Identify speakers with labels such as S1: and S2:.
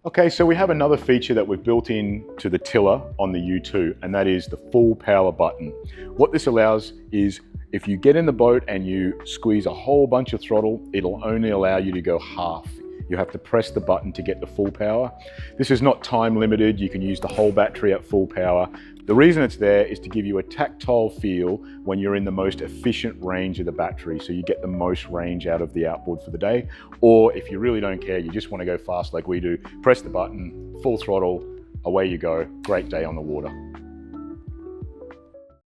S1: Okay, so we have another feature that we've built in to the tiller on the U2, and that is the full power button. What this allows is if you get in the boat and you squeeze a whole bunch of throttle, it'll only allow you to go half. You have to press the button to get the full power. This is not time limited. You can use the whole battery at full power. The reason it's there is to give you a tactile feel when you're in the most efficient range of the battery, so you get the most range out of the outboard for the day. Or if you really don't care, you just want to go fast like we do, press the button, full throttle, away you go. Great day on the water.